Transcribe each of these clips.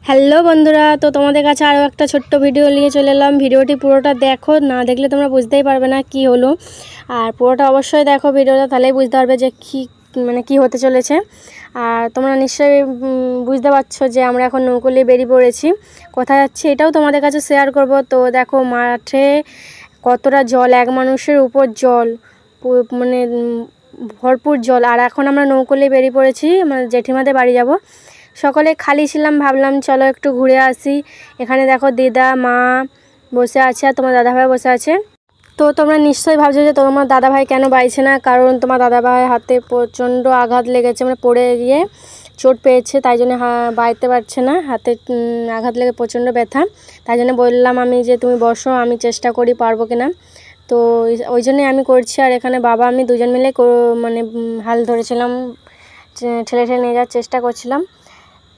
Hello বন্ধুরা, তো তোমাদের কাছে আরও একটা ছোট্ট ভিডিও নিয়ে চলে এলাম। ভিডিওটি পুরোটা দেখো, না দেখলে তোমরা বুঝতেই পারবে না কি হলো। আর পুরোটা অবশ্যই দেখো ভিডিওটা, তাহলেই বুঝতে পারবে যে কি হতে চলেছে। আর তোমরা নিশ্চয়ই বুঝতে পারছো যে আমরা এখন নৌকো নিয়ে বেরিয়ে পড়েছি। কোথায় যাচ্ছি এটাও তোমাদের কাছে শেয়ার করব। তো দেখো মাঠে কতটা জল, এক মানুষের উপর জল, মানে ভরপুর জল। আর এখন আমরা নৌকো নিয়ে বেরিয়ে পড়েছি, মানে জেঠিমাদের বাড়ি যাব। সকলে খালি ছিলাম, ভাবলাম চলো একটু ঘুরে আসি। এখানে দেখো দিদা মা বসে আছে আর তোমার দাদাভাই বসে আছে। তো তোমরা নিশ্চয়ই ভাবছো যে তোমার দাদাভাই কেন বাইছে না, কারণ তোমার দাদাভাই হাতে প্রচণ্ড আঘাত লেগেছে, মানে পড়ে গিয়ে চোট পেয়েছে, তাই জন্য বাইতে পারছে না। হাতে আঘাত লেগে প্রচণ্ড ব্যথা, তাই জন্য বললাম আমি যে তুমি বসো, আমি চেষ্টা করি পারবো কিনা। তো ওই জন্যই আমি করছি। আর এখানে বাবা আমি দুজন মিলে মানে হাল ধরেছিলাম, ঠেলে নিয়ে যাওয়ার চেষ্টা করছিলাম।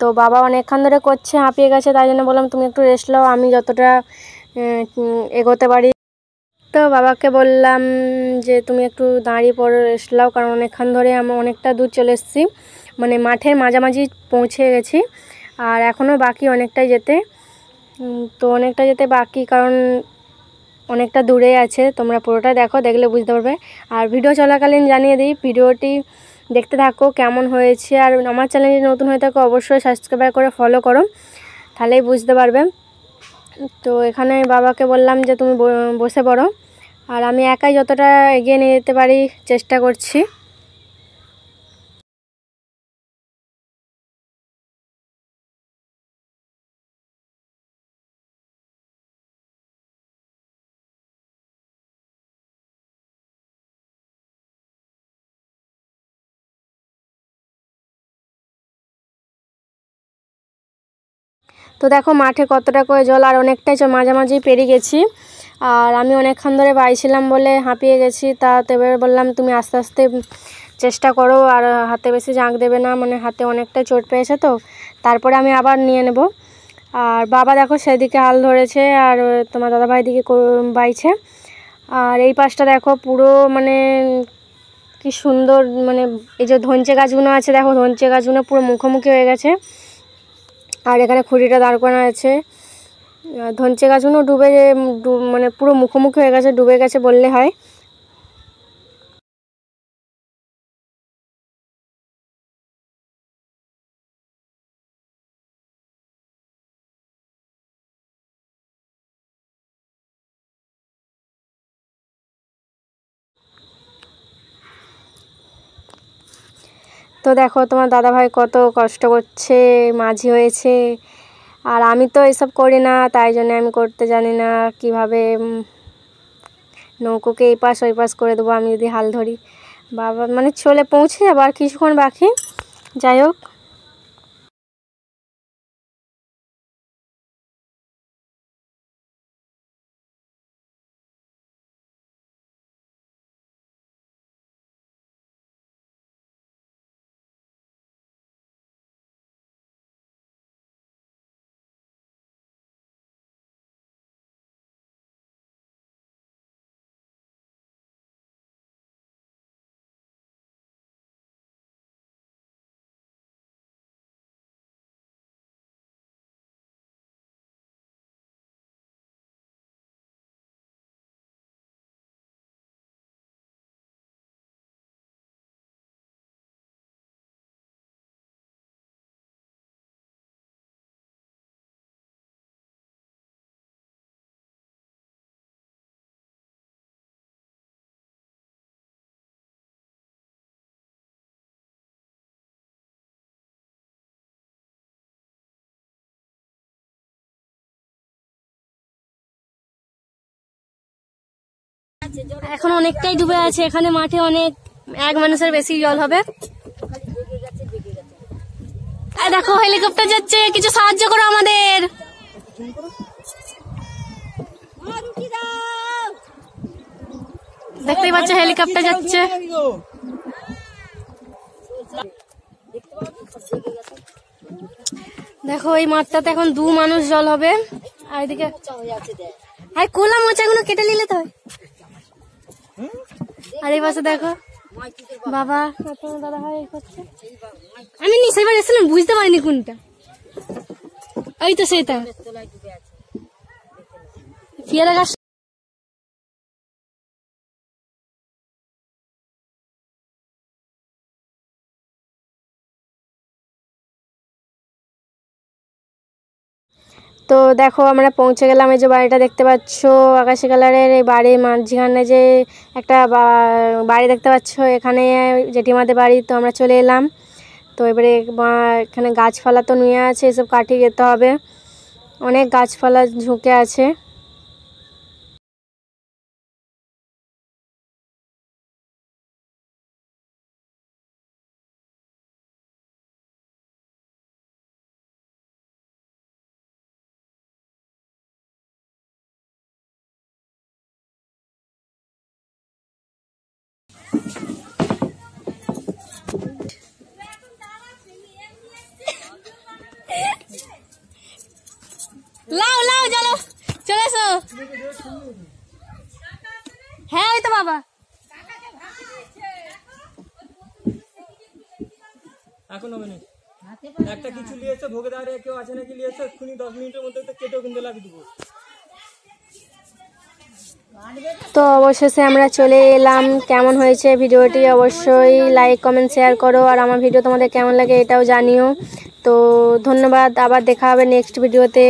তো বাবা অনেকক্ষণ ধরে করছে, হাঁপিয়ে গেছে, তাই জন্য বললাম তুমি একটু রেস্ট নাও, আমি যতটা এগোতে পারি। তো বাবাকে বললাম যে তুমি একটু দাঁড়িয়ে পড়ো, রেস্ট নাও, কারণ অনেকক্ষণ ধরে আমরা অনেকটা দূর চলে এসেছি, মানে মাঠের মাঝামাঝি পৌঁছে গেছি। আর এখনও বাকি অনেকটাই যেতে, তো অনেকটা যেতে বাকি, কারণ অনেকটা দূরে আছে। তোমরা পুরোটা দেখো, দেখলে বুঝতে পারবে। আর ভিডিও চলাকালীন জানিয়ে দিই, ভিডিওটি দেখতে থাকো কেমন হয়েছে। আর আমার চ্যানেলে নতুন হয়ে থাকো অবশ্যই সাবস্ক্রাইব করে ফলো করো, তাহলেই বুঝতে পারবে। তো এখানে বাবাকে বললাম যে তুমি বসে পড়ো, আর আমি একাই যতটা এগিয়ে নিয়ে যেতে পারি চেষ্টা করছি। তো দেখো মাঠে কতটা করে জল, আর অনেকটাই মাঝামাঝি পেরিয়ে গেছি। আর আমি অনেকক্ষণ ধরে বাইছিলাম বলে হাঁপিয়ে গেছি। তা এবার বললাম তুমি আস্তে আস্তে চেষ্টা করো, আর হাতে বেশি জাঁক দেবে না, মানে হাতে অনেকটাই চোট পেয়েছে। তো তারপরে আমি আবার নিয়ে নেব। আর বাবা দেখো সেদিকে হাল ধরেছে, আর তোমার দাদাভাই দিকে বাইছে। আর এই পাশটা দেখো পুরো মানে কি সুন্দর, মানে এই যে ধনচে গাছগুলো আছে, দেখো ধনচে গাছগুলো পুরো মুখোমুখি হয়ে গেছে। আর এখানে খুঁড়িটা দাঁড় করানো আছে। ধনচে গাছগুলো মানে পুরো মুখোমুখি হয়ে গেছে, ডুবে গেছে বললে হয়। তো দেখো তোমার দাদাভাই কত কষ্ট করছে, মাঝি হয়েছে। আর আমি তো এসব করি না, তাই জন্য আমি করতে জানি না কিভাবে নৌকোকে এই পাশ ওই পাশ করে দেবো আমি যদি হাল ধরি। বাবা মানে চলে পৌঁছে যাবো, আর কিছুক্ষণ বাকি। যাই হোক, এখন অনেকটাই ডুবে আছে, এখানে মাঠে অনেক, এক মানুষের বেশি জল হবে। দেখো হেলিকপ্টার যাচ্ছে, কিছু সাহায্য করো আমাদের। দেখতেই পাচ্ছ হেলিকপ্টার যাচ্ছে। দেখো এই মাঠটাতে এখন 2 মানুষ জল হবে। আর এদিকে কোলা মোচাগুলো কেটে নিলে তো হয়। আর এই পাশে দেখো বাবা দাদা ভাই করছে। আমি সেবার এসেছিলাম, বুঝতে পারিনি কোনটা। এই তো সেটা পেয়ারা গাছ। তো দেখো আমরা পৌঁছে গেলাম। এই যে বাড়িটা দেখতে পাচ্ছ আকাশি কালারের, এই বাড়ির মাঝখানে যে একটা বাড়ি দেখতে পাচ্ছ, এখানে জেঠিমাদের বাড়ি। তো আমরা চলে এলাম। তো এবারে এখানে গাছপালা তো নুয়ে আছে, এসব কাটিয়ে যেতে হবে, অনেক গাছপালা ঝুঁকে আছে। লাও লাও চলো চলে এসো। হ্যাঁ ওই তো বাবা এখন হবে না, একটা কিছু নিয়েছে ভোগেদারে কেউ আছে নাকি নিয়েছে, এক্ষুনি 10 মিনিটের মধ্যে তো কেটেও কিন্তু লাগিয়ে দেবো। তো অবশেষে আমরা চলে এলাম। কেমন হয়েছে ভিডিওটি অবশ্যই লাইক কমেন্ট শেয়ার করো, আর আমার ভিডিও তোমাদের কেমন লাগে এটাও জানিও। তো ধন্যবাদ, আবার দেখা হবে নেক্সট ভিডিওতে।